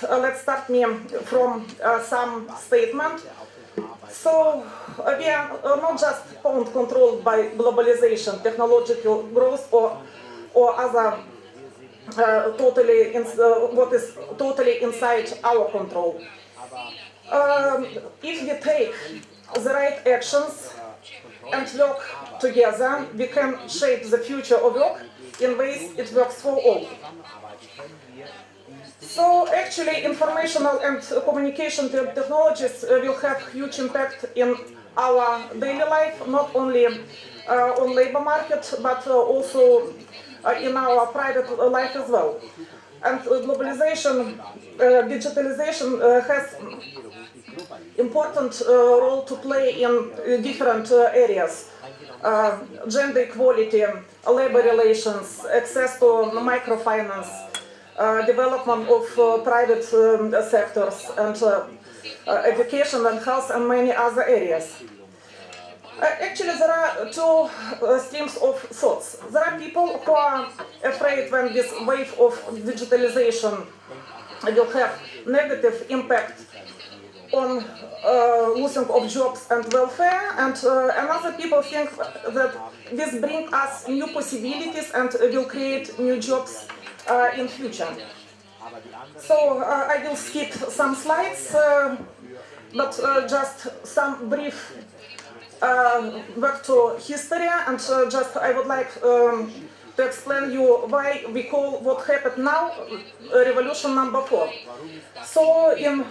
let's start me from some statement. So we are not just found controlled by globalization, technological growth, or other what is totally inside our control. If we take the right actions and work together, we can shape the future of work in ways it works for all. So actually, informational and communication technologies will have huge impact in our daily life, not only on labor market, but also in our private life as well. And globalization, digitalization has important role to play in different areas. Gender equality, labor relations, access to microfinance, development of private sectors, and education and health, and many other areas. Actually, there are two streams of thoughts. There are people who are afraid when this wave of digitalization will have negative impact on losing of jobs and welfare, and another people think that this brings us new possibilities and will create new jobs in future. So I will skip some slides, but just some brief back to history, and just I would like to explain you why we call what happened now revolution number 4. So in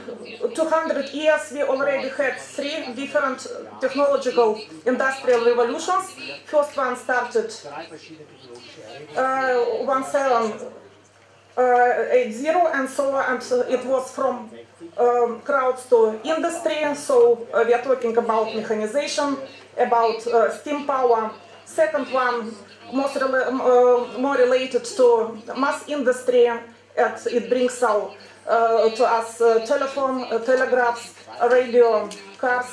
200 years we already had 3 different technological industrial revolutions. First one started 1780 and so on, and it was from crowds to industry, so we are talking about mechanization, about steam power. Second one, more related to mass industry, and it brings out to us telephone, telegraphs, radio, cars.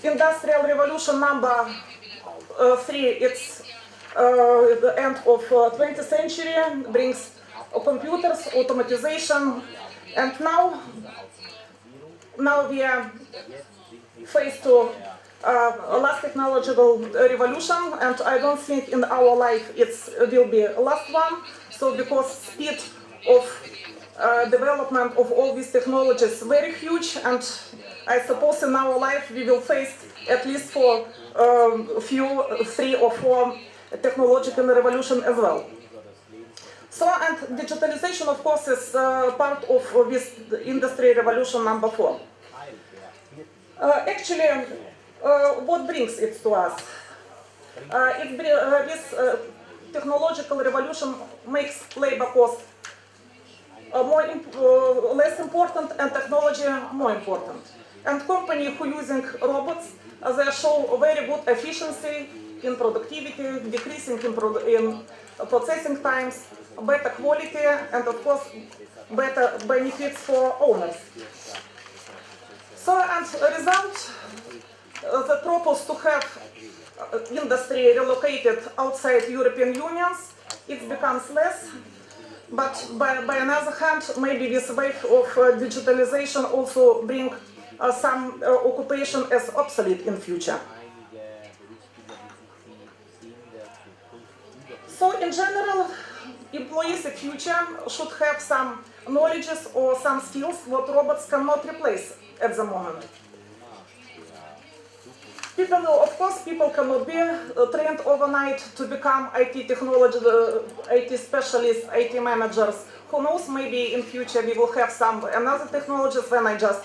Industrial revolution number 3, it's the end of 20th century, brings computers, automatization, and now we are faced to last technological revolution, and I don't think in our life it will be last one. So because speed of development of all these technologies is very huge, and I suppose in our life we will face at least for a few 3 or 4 technological revolution as well. So, and digitalization, of course, is part of this industry revolution number 4. Actually, what brings it to us? This technological revolution makes labor cost less important and technology more important. And companies who are using robots, they show very good efficiency in productivity, decreasing in processing times, better quality, and of course better benefits for owners. So, and a result, the purpose to have industry relocated outside European Unions, it becomes less. But by another hand, maybe this wave of digitalization also bring some occupation as obsolete in future. So in general, employees in future should have some knowledges or some skills what robots cannot replace at the moment. People, of course, people cannot be trained overnight to become IT technology, IT specialists, IT managers. Who knows, maybe in future we will have some another technologies when I just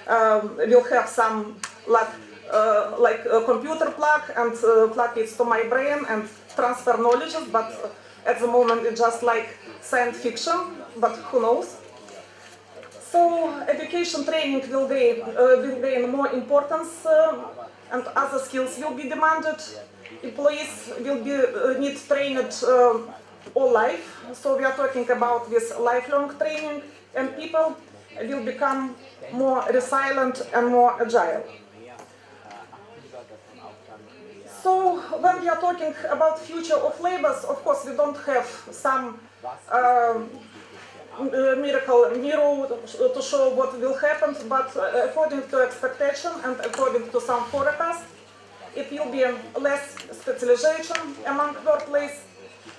will have some like a computer plug and plug it to my brain and transfer knowledge, but at the moment it's just like science fiction, but who knows. So education training will gain more importance, and other skills will be demanded. Employees will be need trained all life, so we are talking about this lifelong training, and people will become more resilient and more agile. So when we are talking about future of labor, of course we don't have some miracle mirror to show what will happen, but according to expectation and according to some forecasts, it will be less specialization among workplace,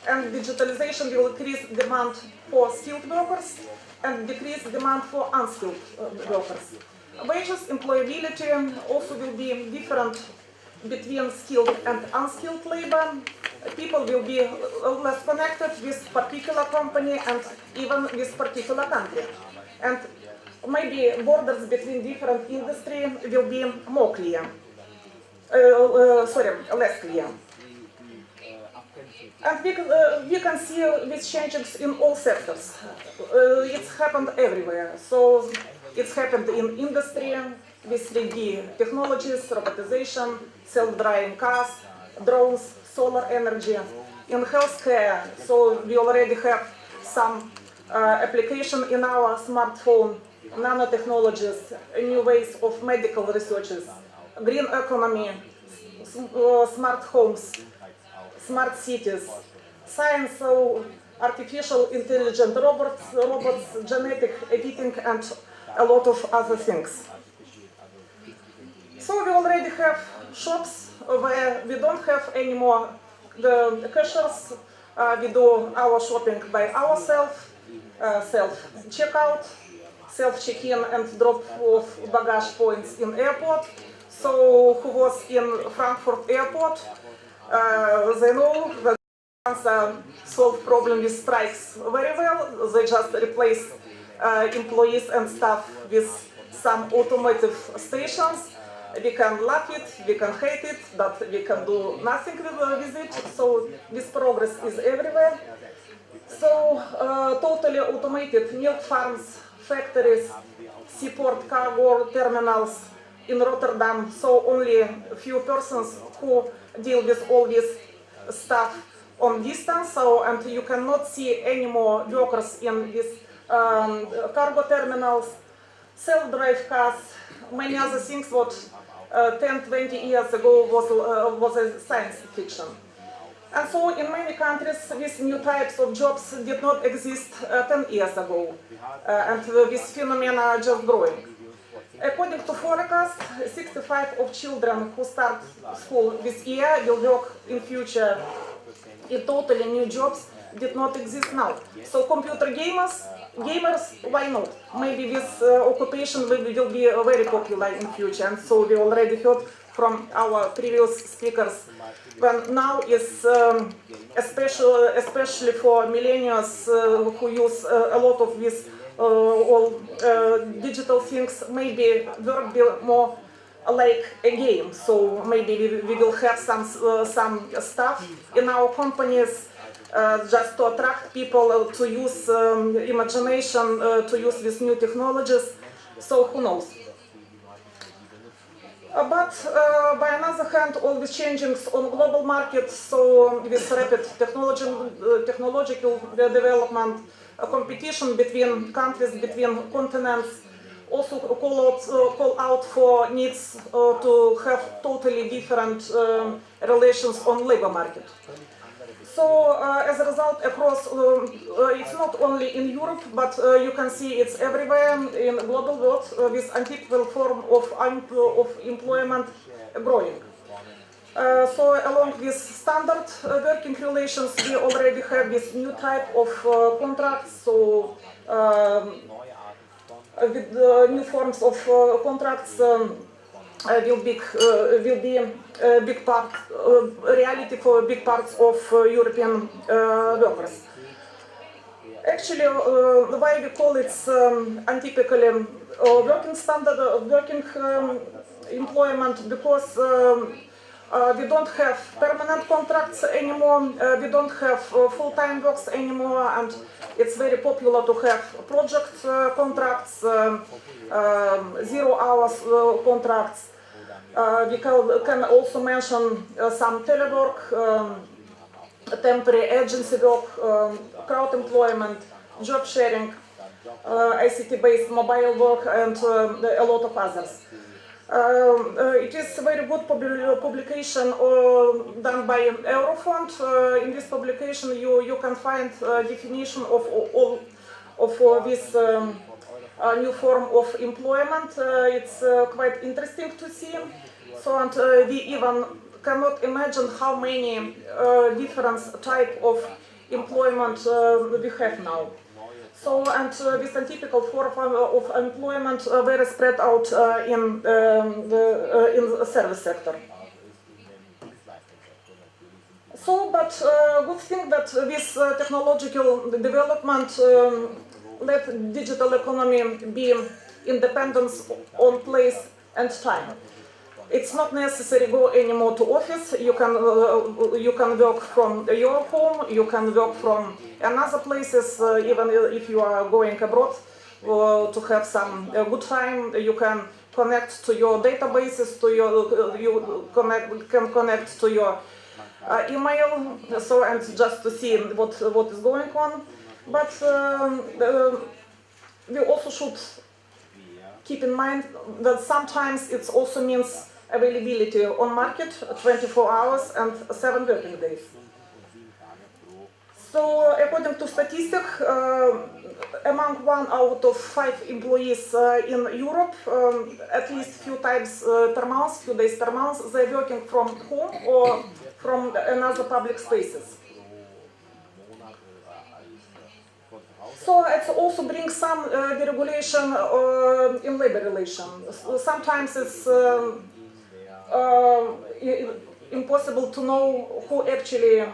and digitalization will increase demand for skilled workers and decrease demand for unskilled workers. Wages, employability also will be different between skilled and unskilled labor. People will be less connected with particular company and even with particular country. And maybe borders between different industry will be more clear. Less clear. And we can see these changes in all sectors. It's happened everywhere. So it's happened in industry with 3D technologies, robotization, self-driving cars, drones, solar energy. In healthcare, so we already have some application in our smartphone, nanotechnologies, new ways of medical researches, green economy, smart homes, smart cities, science, so artificial intelligent robots, genetic editing, and a lot of other things. So we already have shops where we don't have anymore the cashiers. We do our shopping by ourselves, self-checkout, self-check-in and drop-off baggage points in airport. So who was in Frankfurt airport, they know that solve problem with strikes very well. They just replace employees and staff with some automotive stations. We can like it, we can hate it, but we can do nothing with it. So this progress is everywhere. So totally automated milk farms, factories, seaport cargo terminals in Rotterdam. So only a few persons who deal with all this stuff on distance. So and you cannot see any more workers in these cargo terminals, self-drive cars, many other things what 10-20 years ago was a science fiction. And so in many countries these new types of jobs did not exist 10 years ago, and this phenomena are just growing. According to forecast, 65% of children who start school this year will work in future in totally new jobs did not exist now. So computer gamers, why not? Maybe this occupation will be very popular in future. And so we already heard from our previous speakers, when now is especially for millennials who use a lot of these all digital things, maybe work be more like a game. So maybe we will have some stuff in our companies just to attract people to use imagination, to use these new technologies. So who knows? But by another hand, all these changes on global markets, so with rapid technological development, a competition between countries, between continents, also call out for needs to have totally different relations on labor market. So as a result, across, it's not only in Europe, but you can see it's everywhere in global world, this unequal form of employment growing. So along with standard working relations, we already have this new type of contracts, so with new forms of contracts will be a big part, reality for big parts of European workers. Actually, why we call it untypically working standard, working employment, because we don't have permanent contracts anymore, we don't have full-time works anymore, and it's very popular to have project contracts, 0 hours contracts. We can also mention some telework, temporary agency work, crowd employment, job sharing, ICT-based mobile work, and a lot of others. It is a very good publication done by Eurofond. In this publication, you can find definition of of this new form of employment. It's quite interesting to see. So, and we even cannot imagine how many different type of employment we have now. So, and this untypical form of employment very spread out in the service sector. So, but good thing that this technological development let digital economy be independent on place and time. It's not necessary go anymore to office. You can work from your home. You can work from another places. Even if you are going abroad to have some good time, you can connect to your databases. Can connect to your email. So and just to see what is going on. But we also should keep in mind that sometimes it also means availability on market 24 hours and 7 working days. So according to statistics, among 1 out of 5 employees in Europe, at least few times per month, few days per month, they're working from home or from another public spaces. So it also brings some deregulation in labor relations. Sometimes it's impossible to know who actually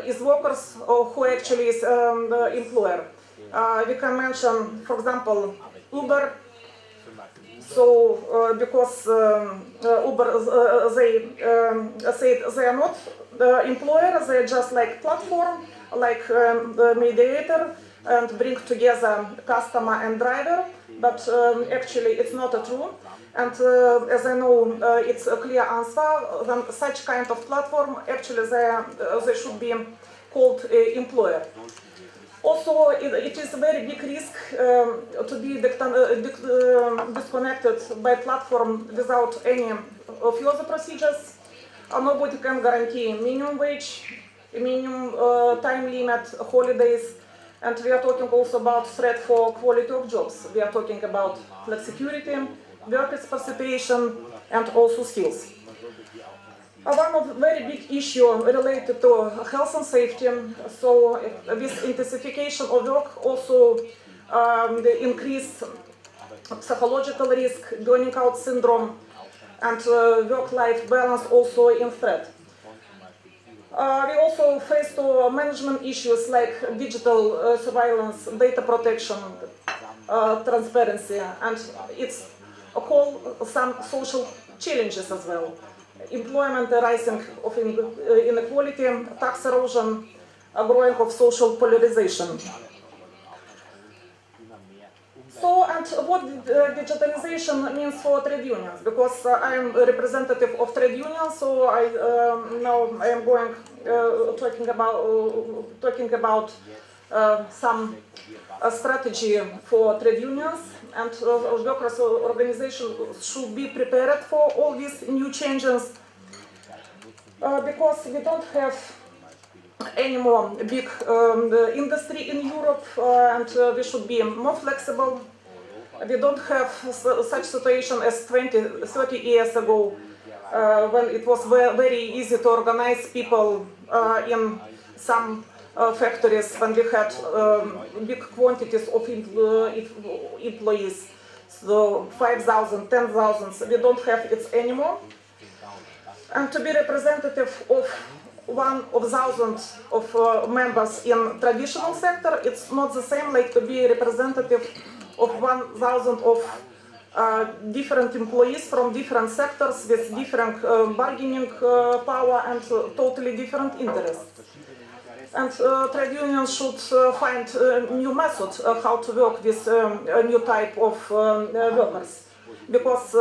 is workers or who actually is the employer. We can mention, for example, Uber. So because Uber, they say they are not the employer, they are just like platform, like the mediator, and bring together customer and driver, but actually it's not true. And as I know, it's a clear answer. Then such kind of platform, actually they should be called employer. Also, it is a very big risk to be disconnected by platform without any further procedures. Nobody can guarantee minimum wage, minimum time limit, holidays. And we are talking also about threat for quality of jobs. We are talking about flexicurity, workers' participation, and also skills. One of very big issue related to health and safety. So this intensification of work also the increased psychological risk, burning out syndrome, and work-life balance also in threat. We also face to management issues like digital surveillance, data protection, transparency, and it's call some social challenges as well. Employment, rising of inequality, tax erosion, growing of social polarization. So, and what digitalization means for trade unions? Because I am a representative of trade unions, so now I am going talking about some strategy for trade unions, and workers' organizations should be prepared for all these new changes, because we don't have any more big industry in Europe, and we should be more flexible. We don't have such situation as 20, 30 years ago, when it was very easy to organize people in some factories, when we had big quantities of employees, so 5,000, 10,000. We don't have it anymore. And to be representative of 1,000 of members in traditional sector, it's not the same like to be representative of 1,000 of different employees from different sectors with different bargaining power and totally different interests. And trade unions should find new methods how to work with a new type of workers, because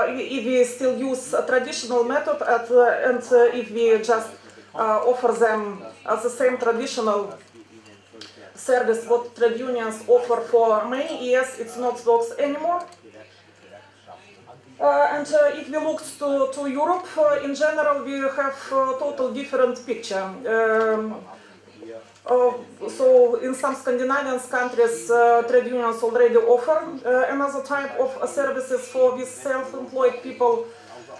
if we still use a traditional method and if we just offer them the same traditional service what trade unions offer for many years, it's not works anymore. And if we look to Europe, in general, we have a total different picture. So in some Scandinavian countries, trade unions already offer another type of services for these self-employed people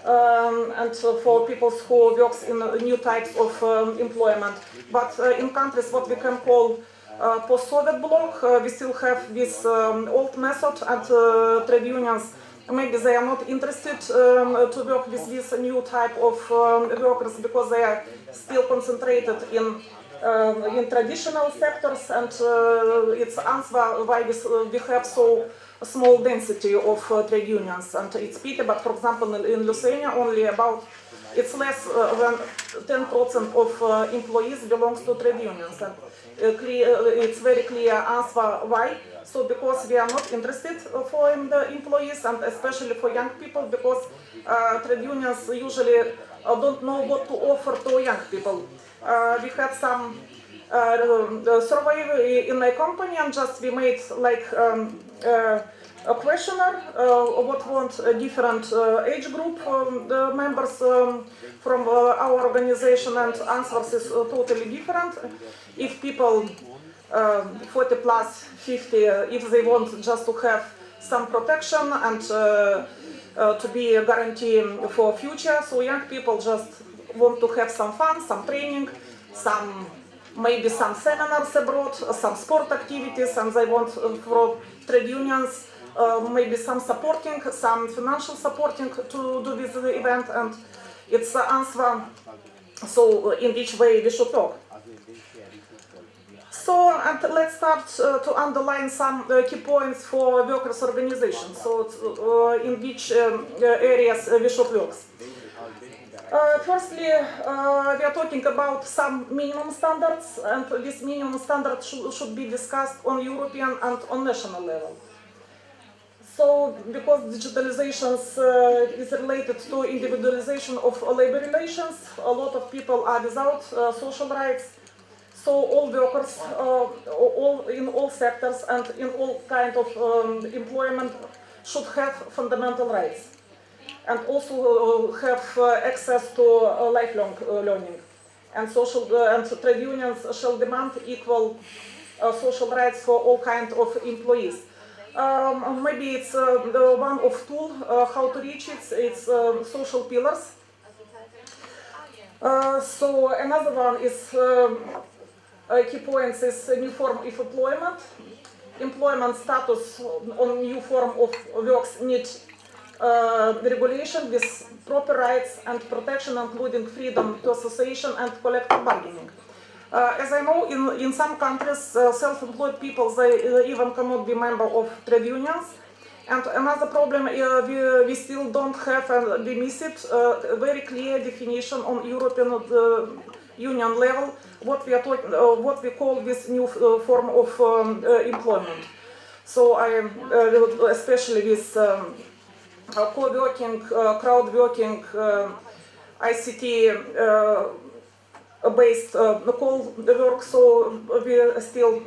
and for people who work in new types of employment. But in countries what we can call post-Soviet bloc, we still have this old method, and trade unions maybe they are not interested to work with this new type of workers because they are still concentrated in traditional sectors, and it's answer why we have so small density of trade unions. And it's pity, but for example in Lithuania only about it's less than 10% of employees belongs to trade unions. And it's very clear answer why. So because we are not interested for the employees, and especially for young people, because trade unions usually don't know what to offer to young people. We had some survey in my company, and just we made like a questionnaire what want different age group members from our organization, and answers is totally different. If people 40 plus 50, if they want just to have some protection and to be a guarantee for future, so young people just want to have some fun, some training, maybe some seminars abroad, some sport activities, and they want for trade unions maybe some supporting, some financial supporting to do this event, and it's the answer. So in which way we should talk. So, and let's start to underline some key points for workers' organizations. So, in which areas we should work. Firstly, we are talking about some minimum standards, and these minimum standards should be discussed on European and on national level. So, because digitalization is related to individualization of labor relations, a lot of people are without social rights. So all workers, in all sectors and in all kind of employment should have fundamental rights, and also have access to lifelong learning. And trade unions shall demand equal social rights for all kinds of employees. Maybe it's one of tools how to reach it. It's social pillars. So another one is key points is a new form of employment. Employment status on new form of works need regulation with proper rights and protection, including freedom to association and collective bargaining. As I know, in some countries, self-employed people, they even cannot be member of trade unions. And another problem, we still don't have, and we miss it, a very clear definition on European Union level, what we call this new form of employment. So especially with co-working, crowd working, ICT based co-work, so we still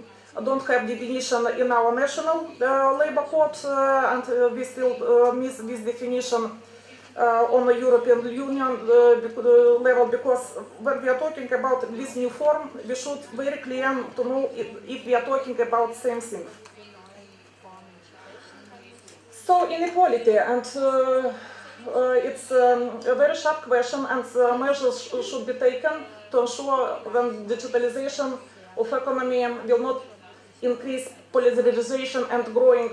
don't have definition in our national labor code, and we still miss this definition on the European Union level, because when we are talking about this new form, we should very clear to know if we are talking about same thing. So inequality, and it's a very sharp question, and measures should be taken to ensure when digitalization of economy will not increase polarization and growing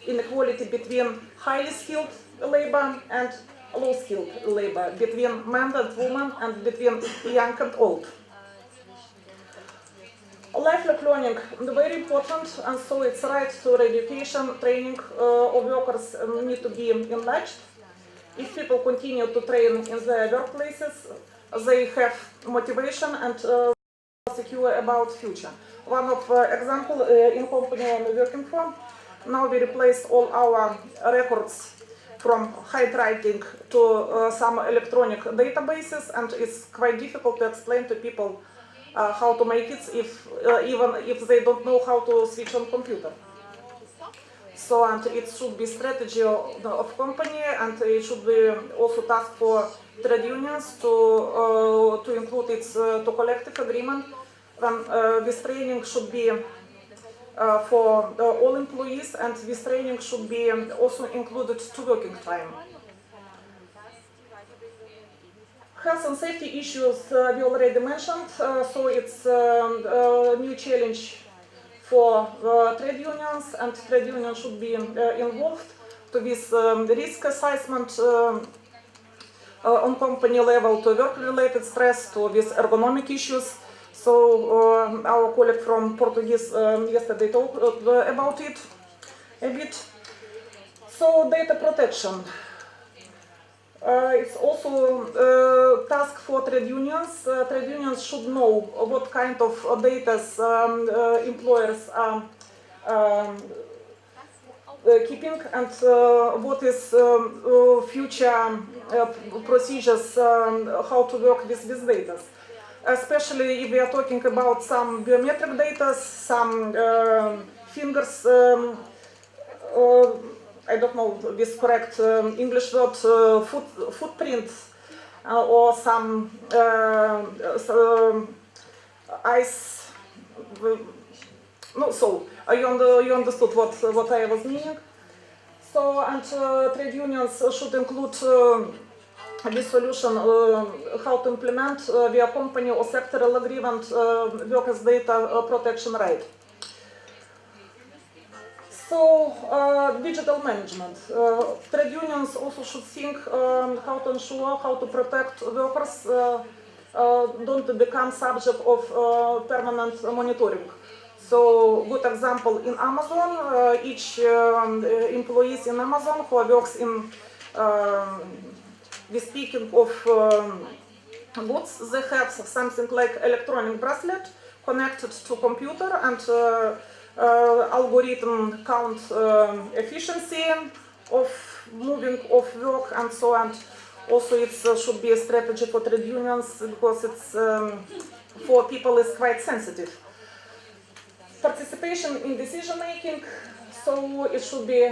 inequality between highly skilled labor and low-skilled labor, between men and women, and between young and old. Lifelong learning is very important, and so it's right to education, training of workers need to be enlarged. If people continue to train in their workplaces, they have motivation and secure about future. One of example in company I'm working for, now we replaced all our records from handwriting to some electronic databases, and it's quite difficult to explain to people how to make it, even if they don't know how to switch on computer. So, and it should be strategy of company, and it should be also task for trade unions to include its to collective agreement when this training should be for all employees, and this training should be also included to working time. Health and safety issues we already mentioned, so it's a new challenge for trade unions, and trade unions should be involved to this risk assessment on company level, to work-related stress, to these ergonomic issues. So our colleague from Portuguese yesterday talked about it a bit. So data protection. It's also a task for trade unions. Trade unions should know what kind of data employers are keeping, and what is future procedures, how to work with these data. Especially if we are talking about some biometric data, some fingers, I don't know this correct English word, footprints, or some eyes. No, so you understood what I was meaning. So, and trade unions should include this solution, how to implement via company or sectoral agreement workers' data protection right. So, digital management. Trade unions also should think how to ensure, how to protect workers don't become subject of permanent monitoring. So, good example in Amazon, each employees in Amazon who works in the speaking of goods, they have something like electronic bracelet connected to computer, and algorithm count efficiency of moving of work and so on. Also, it should be a strategy for trade unions, because it's for people is quite sensitive. Participation in decision making, so it should be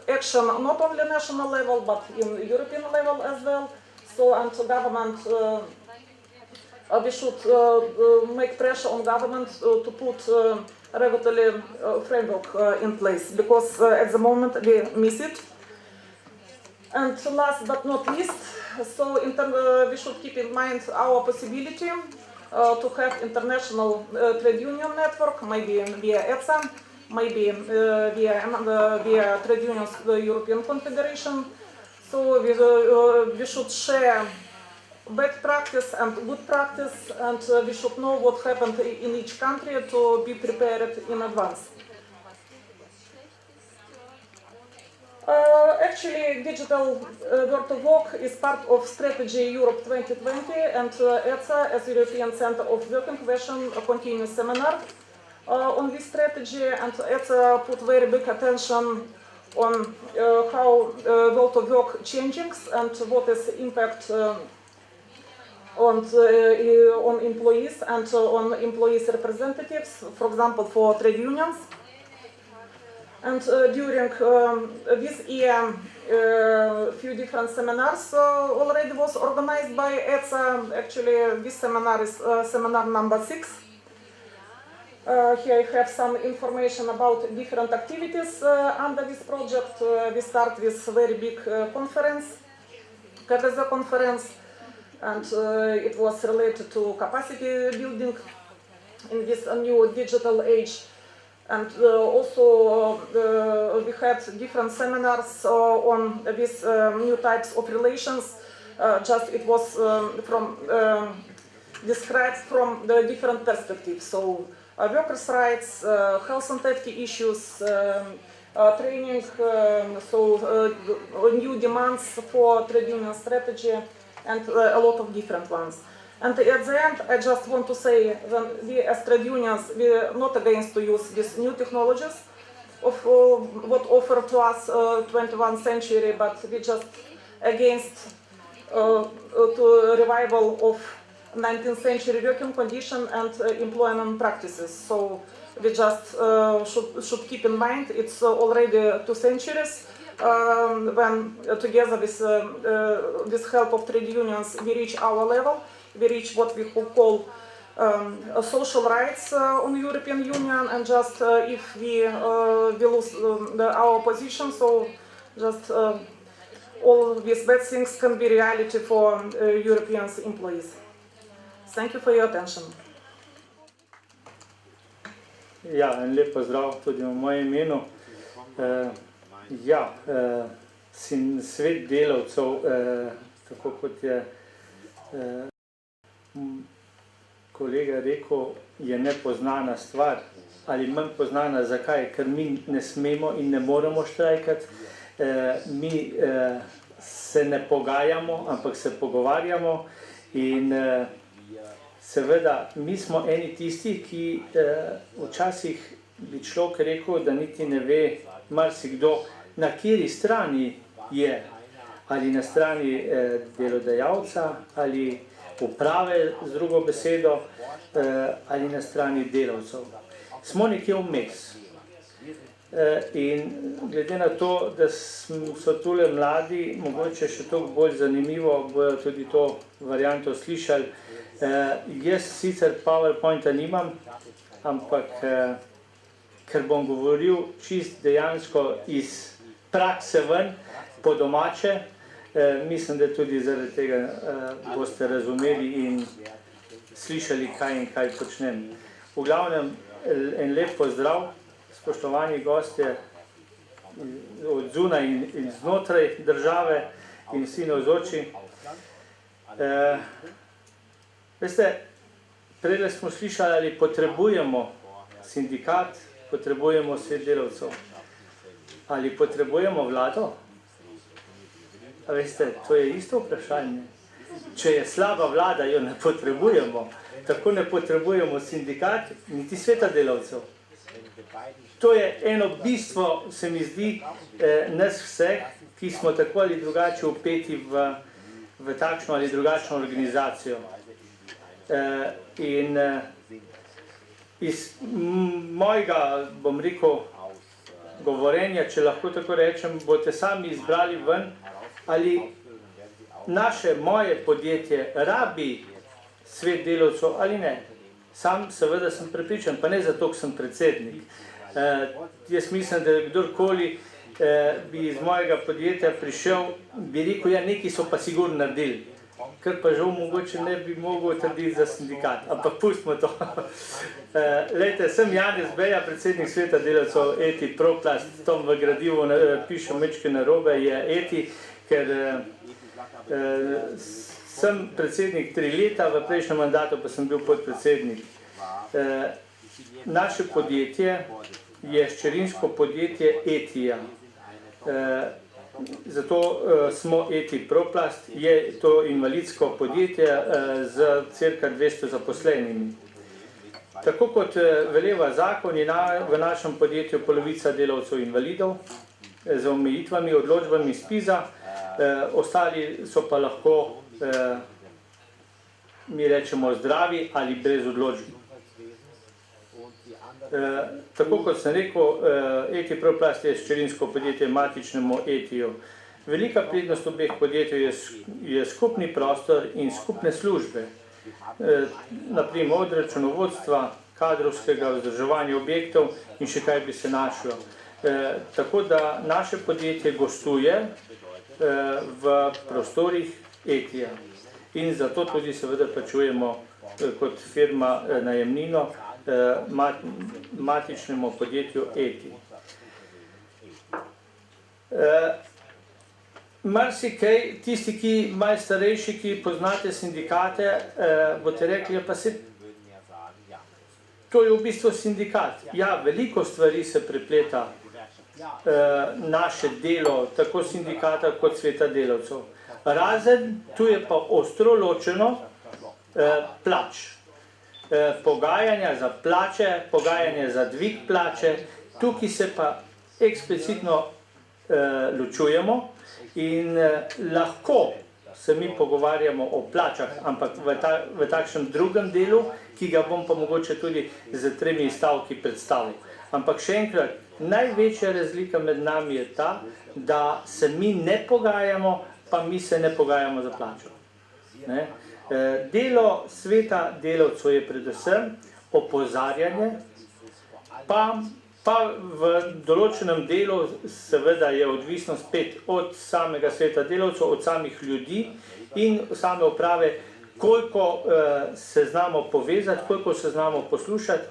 action not only national level but in European level as well. So, and government, we should make pressure on government to put regulatory framework in place, because at the moment we miss it. And last but not least, so we should keep in mind our possibility to have international trade union network, maybe via ETSA, maybe via trade unions, the European Confederation. So we should share bad practice and good practice, and we should know what happened in each country to be prepared in advance. Actually, digital world of work is part of Strategy Europe 2020, and ETSA, as European Center of Work Innovation, a continuous seminar on this strategy, and ETSA put very big attention on how world of work changes and what is the impact on employees and on employees' representatives, for example, for trade unions. And during this year, few different seminars already was organized by ETSA. Actually, this seminar is seminar number 6. Here I have some information about different activities under this project. We start with a very big conference, KVZ conference, and it was related to capacity building in this new digital age. And also we had different seminars on these new types of relations. Just it was described from the different perspectives. So workers' rights, health and safety issues, training, so new demands for trade union strategy, and a lot of different ones. And at the end, I just want to say that we as trade unions, we are not against to use these new technologies of what offered to us 21st century, but we just against to revival of 19th century working condition and employment practices. So we just should keep in mind it's already 2 centuries when together with help of trade unions we reach our level. We reach what we call social rights on European Union, and just if we lose our position, so just all these bad things can be reality for European employees. Thank you for your attention. Ja, en lep pozdrav tudi v mojem imenu. Svet delavcev, tako kot je kolega rekel, je nepoznana stvar. Ali manj poznana, zakaj? Ker mi ne smemo in ne moremo štrajkati. Mi se ne pogajamo, ampak se pogovarjamo in seveda mi smo eni tisti, ki včasih bi človek rekel, da niti ne ve marsikdo, na kateri strani je, ali na strani delodajalca, ali uprave z drugo besedo, ali na strani delavcev. Smo nekje vmes. In glede na to, da so tule mladi, mogoče še toliko bolj zanimivo, bojo tudi to varianto slišali. Jaz sicer PowerPointa nimam, ampak ker bom govoril čist dejansko iz prakse ven, po domače, mislim, da tudi zaradi tega boste razumeli in slišali, kaj in kaj počnem. V glavnem, en lep pozdrav, spoštovani gostje od zunaj in znotraj države in vsi navzoči. Veste, prejle smo slišali, ali potrebujemo sindikat, potrebujemo svet delavcev. Ali potrebujemo vlado? A veste, to je isto vprašanje. Če je slaba vlada, jo ne potrebujemo. Tako ne potrebujemo sindikat, niti sveta delavcev. To je eno bistvo, se mi zdi, nas vseh, ki smo tako ali drugače vpeti v takšno ali drugačno organizacijo. In iz mojega, bom rekel, govorenja, če lahko tako rečem, boste sami izbrali ven, ali moje podjetje rabi svet delavcev ali ne. Sam seveda sem prepričan, pa ne zato, ker sem predsednik. Jaz mislim, da kdorkoli bi iz mojega podjetja prišel, bi rekel, ja, neki so pa sigurno naredili. Ker pa žal mogoče ne bi mogel trditi za sindikat, ampak pustimo to. Lejte, sem Janez Beja, predsednik sveta delavcev ETI Proplast, tam v gradivu pišem mečke narobe, je ETI, ker sem predsednik 3 leta, v prejšnjem mandatu pa sem bil podpredsednik. Naše podjetje je hčerinsko podjetje ETI-ja. Zato smo ETI Proplast, je to invalidsko podjetje z cirka 200 zaposlenimi. Tako kot veleva zakon, je v našem podjetju polovica delavcev invalidov z omejitvami, odločbami SPIZ-a, ostali so pa lahko, mi rečemo, zdravi ali brez odločb. Tako kot sem rekel, ETI Proplast je hčerinsko podjetje matičnemu ETI-ju. Velika prednost obeh podjetij je skupni prostor in skupne službe. Naprimer od računovodstva, kadrovskega vzdrževanja objektov in še kaj bi se našlo. Tako da naše podjetje gostuje v prostorih ETI-ja. In zato tudi seveda plačujemo kot firma najemnino matičnemu podjetju ETI. Marsikaj, tisti, ki malo starejši, ki poznate sindikate, boste rekli, pa se to je v bistvu sindikat. Ja, veliko stvari se prepleta naše delo, tako sindikata kot sveta delavcev. Razen, tu je pa ostro ločeno plač. Pogajanja za plače, pogajanja za dvig plače, tukaj se pa eksplicitno ločujemo in lahko se mi pogovarjamo o plačah, ampak v takšnem drugem delu, ki ga bom pa mogoče tudi z 3 stavki predstavil. Ampak še enkrat, največja razlika med nami je ta, da se mi ne pogajamo, pa mi se ne pogajamo za plačo. Ne? Delo sveta delavcev je predvsem opozarjanje, pa v določenem delu seveda je odvisno spet od samega sveta delavcev, od samih ljudi in same uprave, koliko se znamo povezati, koliko se znamo poslušati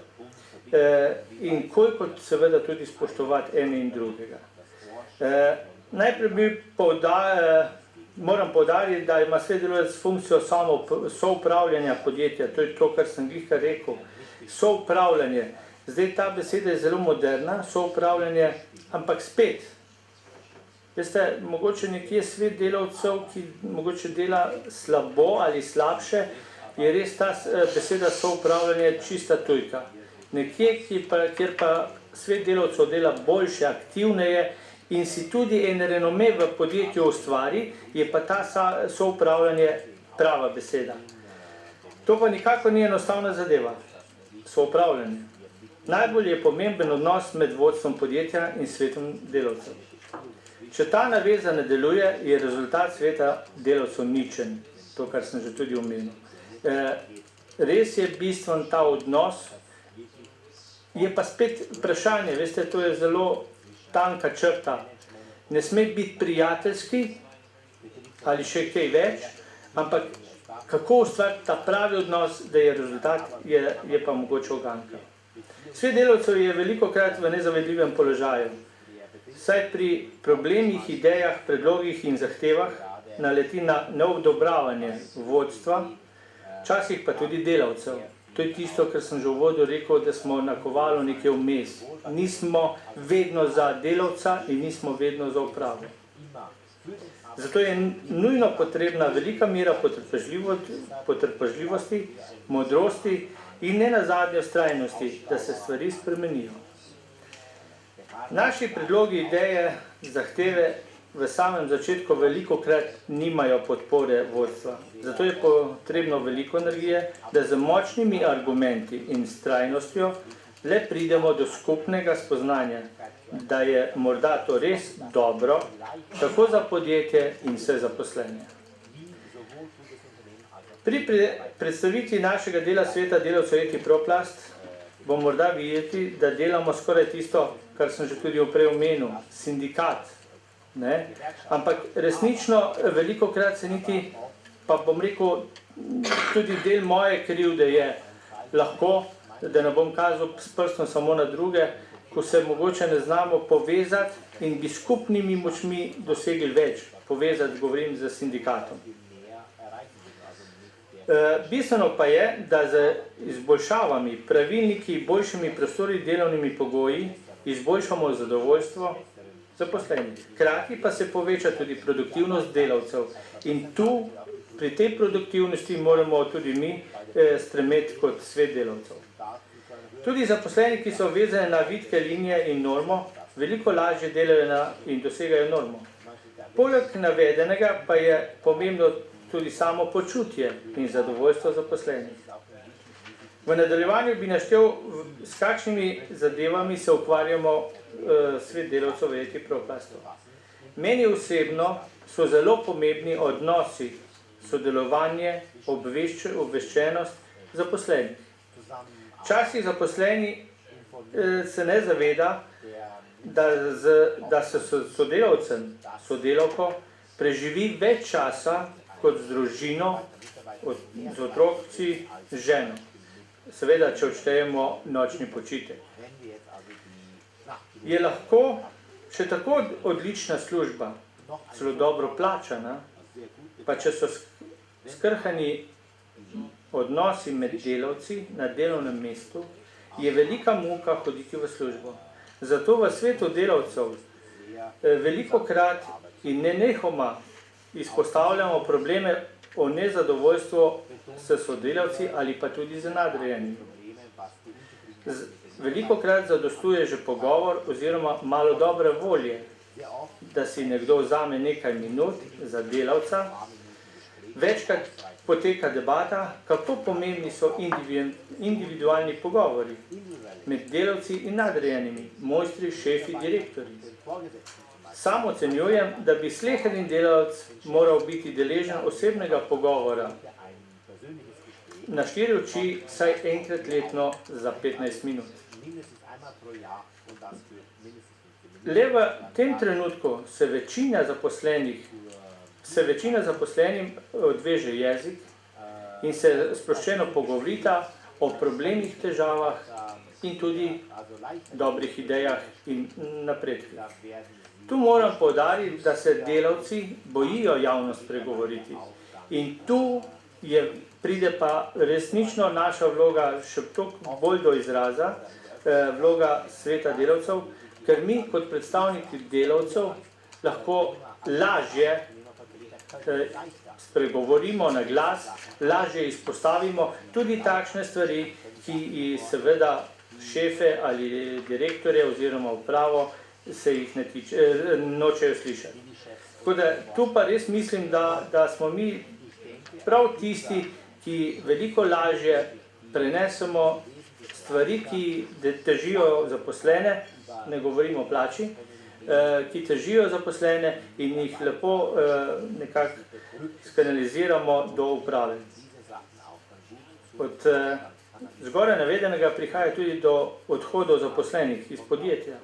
in koliko seveda tudi spoštovati ene in drugega. Najprej moram poudariti, da ima svet delavec funkcijo samo soupravljanja podjetja, to je to, kar sem glihkar rekel, soupravljanje. Zdaj ta beseda je zelo moderna, soupravljanje, ampak spet, veste, mogoče nekje svet delavcev, ki mogoče dela slabo ali slabše, je res ta beseda soupravljanje čista tujka. Nekje, kjer pa svet delavcev dela boljše, aktivneje in si tudi en renome v podjetju ustvari, je pa ta soupravljanje prava beseda. To pa nikako ni enostavna zadeva, soupravljanje. Najbolj je pomemben odnos med vodstvom podjetja in svetom delavcev. Če ta naveza ne deluje, je rezultat sveta delavcev ničen, to, kar sem že tudi omenil. Res je bistven ta odnos, je pa spet vprašanje, veste, to je zelo tanka črta. Ne sme biti prijateljski ali še kaj več, ampak kako ustvariti ta pravi odnos, da je rezultat, je pa mogoče uganka. Svet delavcev je velikokrat v nezavedljivem položaju, saj pri problemih, idejah, predlogih in zahtevah naleti na neodobravanje vodstva, včasih pa tudi delavcev. To je tisto, kar sem že v uvodu rekel, da smo na kovalu nekje vmes. Nismo vedno za delavca in nismo vedno za upravo. Zato je nujno potrebna velika mera potrpežljivosti, modrosti in ne nazadnje vztrajnosti, da se stvari spremenijo. Naši predlogi, ideje, zahteve v samem začetku velikokrat nimajo podpore vodstva. Zato je potrebno veliko energije, da z močnimi argumenti in vztrajnostjo le pridemo do skupnega spoznanja, da je morda to res dobro, tako za podjetje in vse zaposlene. Pri predstavitvi našega dela sveta delavcev Eti Proplast bo morda videti, da delamo skoraj tisto, kar sem že tudi prej omenil, sindikat. Ne? Ampak resnično velikokrat se niti, pa bom rekel, tudi del moje krivde je lahko, da ne bom kazal s prstom samo na druge, ko se mogoče ne znamo povezati in bi skupnimi močmi dosegli več. Povezati, govorim, z sindikatom. Bistveno pa je, da z izboljšavami, pravilniki, boljšimi prostori, delovnimi pogoji izboljšamo zadovoljstvo zaposlenih. Hkrati pa se poveča tudi produktivnost delavcev in tu pri tej produktivnosti moramo tudi mi stremeti kot svet delavcev. Tudi zaposleni, ki so vezani na vitke linije in normo, veliko lažje delajo in dosegajo normo. Poleg navedenega pa je pomembno tudi samo počutje in zadovoljstvo zaposlenih. V nadaljevanju bi naštel, s kakšnimi zadevami se ukvarjamo svet delavcev v Eti Proplastu. Meni osebno so zelo pomembni odnosi, sodelovanje, obveščenost zaposlenih. Včasih zaposleni se ne zaveda, da se sodelavcem, sodelavko preživi več časa kot z družino, z otroci, z ženo. Seveda, če odštejemo nočni počitek. Je lahko še tako odlična služba, celo dobro plačana, pa če so skrhani odnosi med delavci na delovnem mestu, je velika muka hoditi v službo. Zato v svetu delavcev velikokrat in nenehoma izpostavljamo probleme o nezadovoljstvu s sodelavci ali pa tudi z nadrejenimi. Velikokrat zadostuje že pogovor oziroma malo dobre volje, da si nekdo vzame nekaj minut za delavca. Večkrat poteka debata, kako pomembni so individualni pogovori med delavci in nadrejenimi, mojstri, šefi, direktorji. Sam ocenjujem, da bi sleherni delavec moral biti deležen osebnega pogovora na 4 oči vsaj enkrat letno za 15 minut. Le v tem trenutku se večina zaposlenim odveže jezik in se sproščeno pogovorita o problemih, težavah in tudi dobrih idejah in napredkih. Tu moram poudariti, da se delavci bojijo javno spregovoriti in tu pride pa resnično naša vloga še toliko bolj do izraza, vloga sveta delavcev, ker mi kot predstavniki delavcev lahko lažje spregovorimo na glas, lažje izpostavimo tudi takšne stvari, ki seveda šefe ali direktorje oziroma upravo se jih nočejo slišati. Tako da tu pa res mislim, da smo mi prav tisti, ki veliko lažje prenesemo stvari, ki težijo zaposlene, ne govorimo o plači, ki težijo zaposlene in jih lepo nekako skanaliziramo do uprave. Od zgoraj navedenega prihaja tudi do odhodov zaposlenih iz podjetja.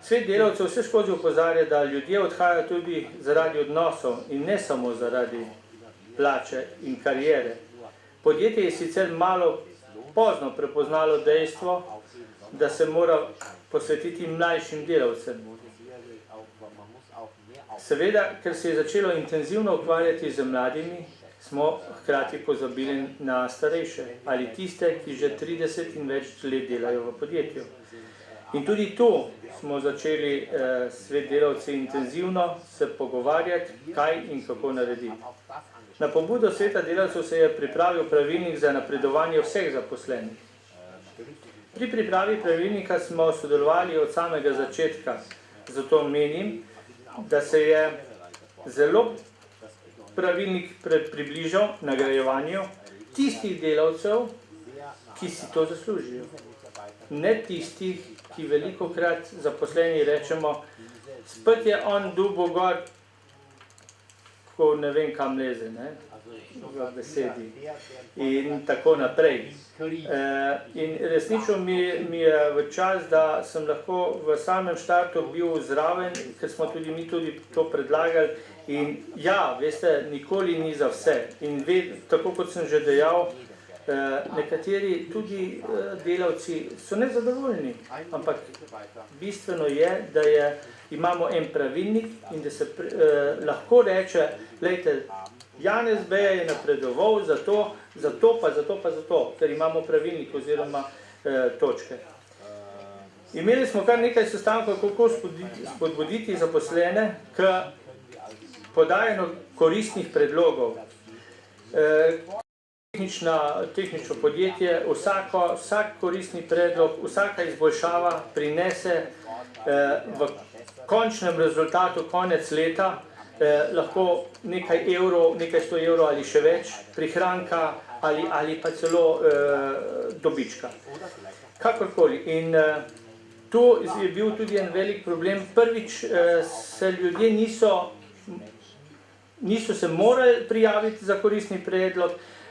Svet delavcev vse skozi opozarja, da ljudje odhajajo tudi zaradi odnosov in ne samo zaradi plače in karijere. Podjetje je sicer malo pozno prepoznalo dejstvo, da se mora posvetiti mlajšim delavcem. Seveda, ker se je začelo intenzivno ukvarjati z mladimi, smo hkrati pozabili na starejše ali tiste, ki že 30 in več let delajo v podjetju. In tudi tu smo začeli svet delavci intenzivno se pogovarjati, kaj in kako narediti. Na pobudo sveta delavcev se je pripravil pravilnik za napredovanje vseh zaposlenih. Pri pripravi pravilnika smo sodelovali od samega začetka, zato menim, da se je zelo pravilnik približal nagrajevanju tistih delavcev, ki si to zaslužijo. Ne tistih, ki velikokrat zaposleni rečemo, spet je on dubo gor, ko ne vem kam leze, v besedi in tako naprej. In resnično mi je v čas, da sem lahko v samem štartu bil zraven, ker smo tudi mi to predlagali in ja, veste, nikoli ni za vse. In tako kot sem že dejal, nekateri tudi delavci so nezadovoljni, ampak bistveno je, da imamo en pravilnik in da se lahko reče, glejte, Janez Beja je napredoval zato, ker imamo pravilnik oziroma točke. Imeli smo kar nekaj sestankov, kako spodbuditi zaposlene k podajanju koristnih predlogov. Tehnično podjetje, vsak koristni predlog, vsaka izboljšava prinese v končnem rezultatu konec leta lahko nekaj evrov, nekaj 100 evrov ali še več prihranka ali pa celo dobička. Kakorkoli. In tu je bil tudi en velik problem. Prvič se ljudje niso se morali prijaviti za koristni predlog,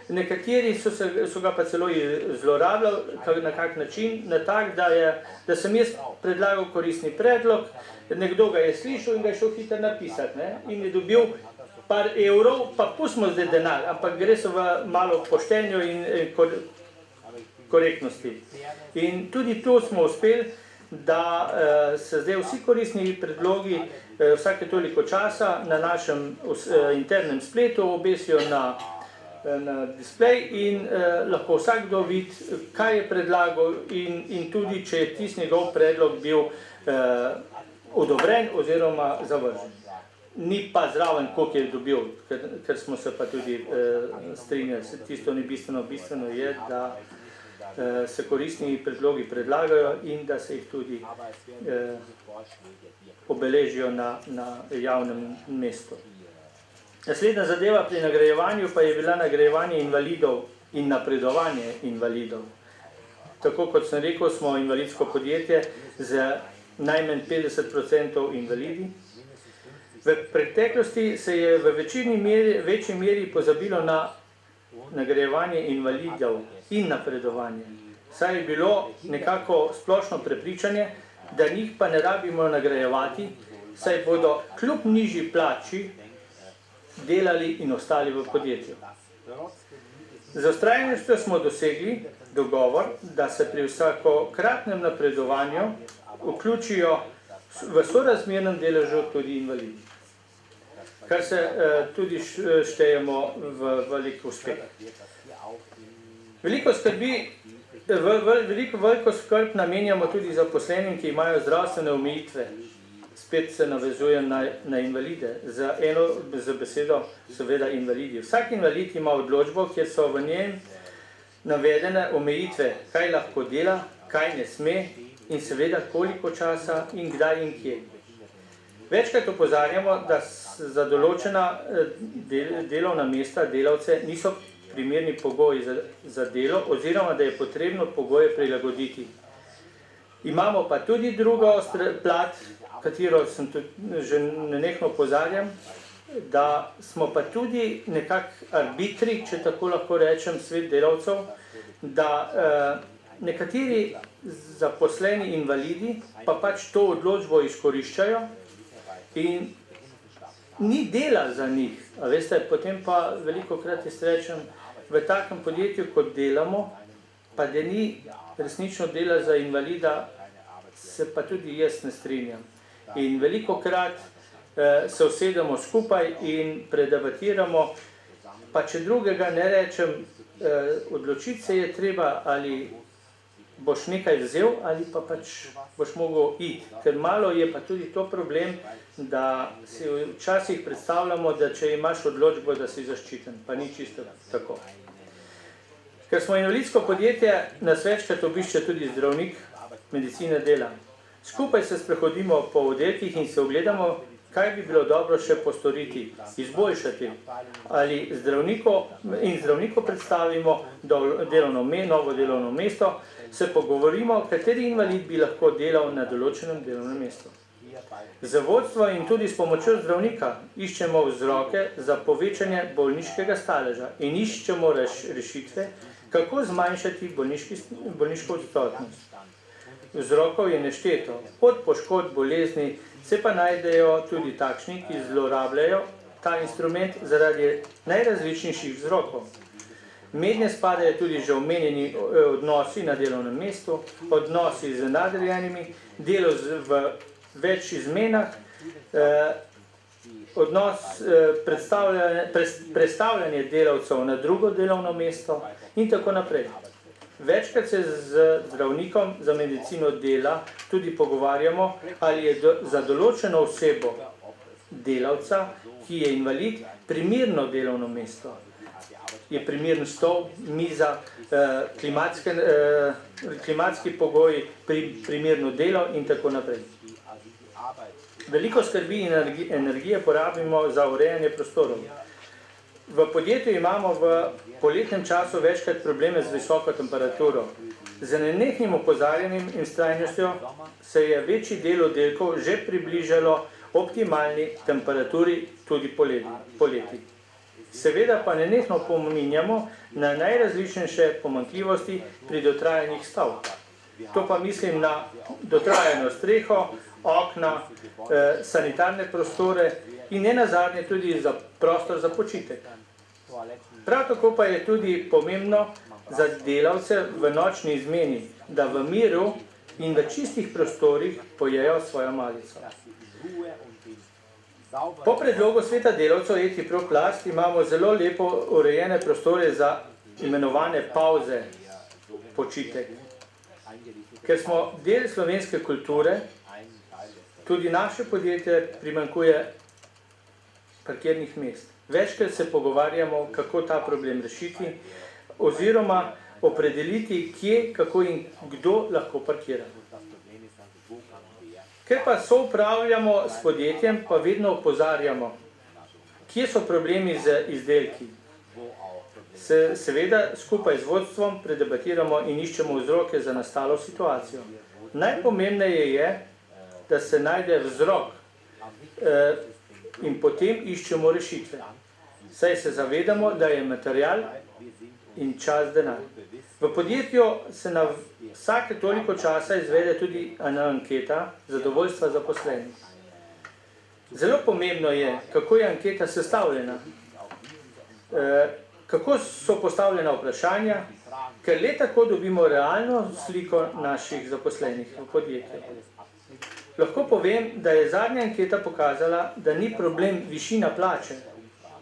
nekateri so ga pa celo zlorabljali na kak način, na tak, da sem jaz predlagal koristni predlog, nekdo ga je slišal in ga je šel hitro napisati in je dobil par evrov, pa pustimo zdaj denar, ampak gre se v malo poštenju in korektnosti. In tudi tu smo uspeli, da se zdaj vsi koristni predlogi vsake toliko časa na našem internem spletu obesijo na displej in lahko vsakdo vidi, kaj je predlagal in tudi, če je tisti njegov predlog bil odobren oziroma zavržen. Ni pa zraven, koliko je dobil, ker smo se pa tudi strinjali. Tisto ni bistveno, bistveno je, da se koristni predlogi predlagajo in da se jih tudi obeležijo na javnem mestu. Naslednja zadeva pri nagrajevanju pa je bila nagrajevanje invalidov in napredovanje invalidov. Tako kot sem rekel, smo invalidsko podjetje z najmanj 50% invalidi. V preteklosti se je v večji meri pozabilo na nagrajevanje invalidov in napredovanje. Saj je bilo nekako splošno prepričanje, da njih pa ne rabimo nagrajevati, saj bodo kljub nižji plači delali in ostali v podjetju. Z vztrajnostjo smo dosegli dogovor, da se pri vsakokratnem napredovanju vključijo v sorazmernem deležu tudi invalidi, kar se tudi štejemo v veliko uspeh. Veliko skrb namenjamo tudi zaposlenim, ki imajo zdravstvene omejitve. Spet se navezujem na invalide, z besedo seveda invalidi. Vsak invalid ima odločbo, kjer so v njem navedene omejitve, kaj lahko dela, kaj ne sme in seveda koliko časa in kdaj in kje. Večkrat opozarjamo, da za določena delovna mesta delavce niso primerni pogoji za delo oziroma da je potrebno pogoje prilagoditi. Imamo pa tudi drugo plat, katero sem tudi že nenehno opozarjam, da smo pa tudi nekako arbitri, če tako lahko rečem, svet delavcev, da nekateri zaposleni invalidi pa pač to odločbo izkoriščajo in ni dela za njih. A veste, potem pa velikokrat izrečem, v takem podjetju, kot delamo, pa da ni resnično dela za invalida, se pa tudi jaz ne strinjam. In velikokrat se usedemo skupaj in predebatiramo, pa če drugega ne rečem, odločiti se je treba, ali boš nekaj vzel, ali pa pač boš mogel iti. Ker malo je pa tudi to problem, da si včasih predstavljamo, da če imaš odločbo, da si zaščiten, pa ni čisto tako. Ker smo invalidsko podjetje, nas večkrat obišče tudi zdravnik medicine dela. Skupaj se sprehodimo po oddelkih in se ogledamo, kaj bi bilo dobro še postoriti, izboljšati. Ali zdravniku predstavimo novo delovno mesto, se pogovorimo, kateri invalid bi lahko delal na določenem delovnem mestu. Z vodstvom in tudi s pomočjo zdravnika iščemo vzroke za povečanje bolniškega staleža in iščemo rešitve, kako zmanjšati bolniško odsotnost. Vzrokov je nešteto, od poškodb, bolezni, se pa najdejo tudi takšni, ki zlorabljajo ta instrument zaradi najrazličnejših vzrokov. Mednje spadajo tudi že omenjeni odnosi na delovnem mestu, odnosi z nadrejenimi, delo v več izmenah, predstavljanje delavcev na drugo delovno mesto in tako naprej. Večkrat se z zdravnikom za medicino dela tudi pogovarjamo, ali je za določeno osebo delavca, ki je invalid, primerno delovno mesto. Je primeren stol, miza, klimatski pogoji, primerno delo in tako naprej. Veliko skrbi in energije porabimo za urejanje prostorov. V podjetju imamo v poletnem času večkrat probleme z visoko temperaturo. Z nenehnim opozarjanjem in vztrajnostjo se je večji del oddelkov že približalo optimalni temperaturi tudi poleti. Seveda pa nenehno pominjamo na najrazličnejše pomanjkljivosti pri dotrajanih stavb. To pa mislim na dotrajano streho, okna, sanitarne prostore in nenazadnje tudi za prostor za počitek. Prav tako pa je tudi pomembno za delavce v nočni izmeni, da v miru in v čistih prostorih pojejo svojo malico. Po predlogu sveta delavcev ETProplast imamo zelo lepo urejene prostore za imenovane pavze, počitek. Ker smo del slovenske kulture, tudi naše podjetje primanjkuje parkirnih mest. Večkrat se pogovarjamo, kako ta problem rešiti, oziroma opredeliti, kje, kako in kdo lahko parkira. Ker pa soupravljamo s podjetjem, pa vedno opozarjamo, kje so problemi z izdelki. Seveda skupaj z vodstvom predebatiramo in iščemo vzroke za nastalo situacijo. Najpomembneje je, da se najde vzrok in potem iščemo rešitve. Saj se zavedamo, da je material in čas denar. V podjetju se na vsake toliko časa izvede tudi ena anketa zadovoljstva zaposlenih. Zelo pomembno je, kako je anketa sestavljena, kako so postavljena vprašanja, ker le tako dobimo realno sliko naših zaposlenih v podjetju. Lahko povem, da je zadnja anketa pokazala, da ni problem višina plače,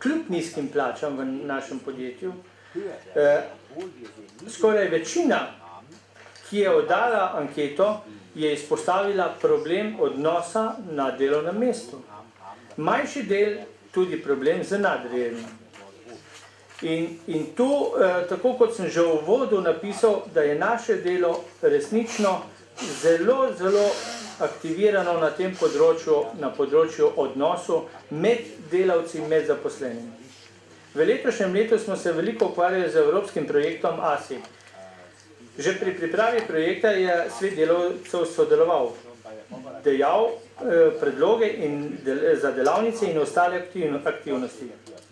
kljub nizkim plačam v našem podjetju. Skoraj večina, ki je oddala anketo, je izpostavila problem odnosa na delovnem mestu. Manjši del tudi problem z nadrejenim. In tu, tako kot sem že v uvodu napisal, da je naše delo resnično zelo, zelo aktivirano na tem področju, na področju odnosu med delavci, med zaposlenimi. V letošnjem letu smo se veliko ukvarjali z evropskim projektom ASI. Že pri pripravi projekta je svet delavcev sodeloval, dejal predloge za delavnice in ostale aktivnosti,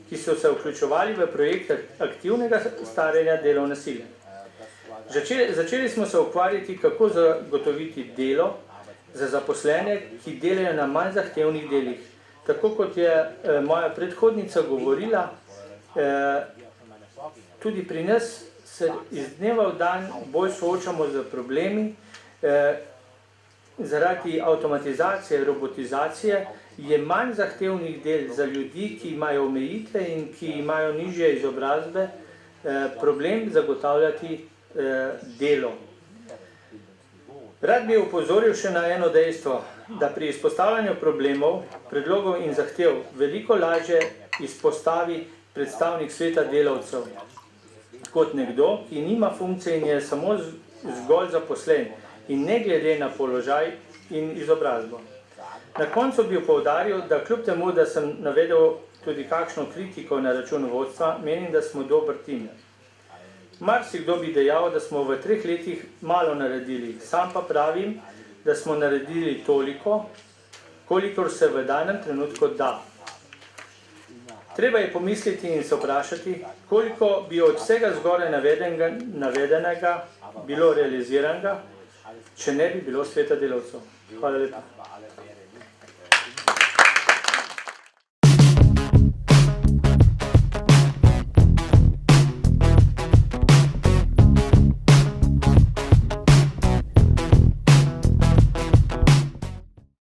ki so se vključevali v projekt aktivnega staranja delovne sile. Začeli smo se ukvarjati, kako zagotoviti delo za zaposlene, ki delajo na manj zahtevnih delih. Tako kot je moja predhodnica govorila, tudi pri nas se iz dneva v dan bolj soočamo z problemi. Zaradi avtomatizacije, robotizacije je manj zahtevnih del za ljudi, ki imajo omejitve in ki imajo nižje izobrazbe, problem zagotavljati delo. Rad bi opozoril še na eno dejstvo, da pri izpostavljanju problemov, predlogov in zahtev veliko lažje izpostavi predstavnik sveta delavcev kot nekdo, ki nima funkcije in je samo zgolj zaposlen in ne glede na položaj in izobrazbo. Na koncu bi poudaril, da kljub temu, da sem navedel tudi kakšno kritiko na račun vodstva, menim, da smo dober tim. Marsikdo bi dejal, da smo v 3 letih malo naredili, sam pa pravim, da smo naredili toliko, kolikor se v danem trenutku da. Treba je pomisliti in se vprašati, koliko bi od vsega zgoraj navedenega bilo realiziranega, če ne bi bilo sveta delavcev. Hvala lepa.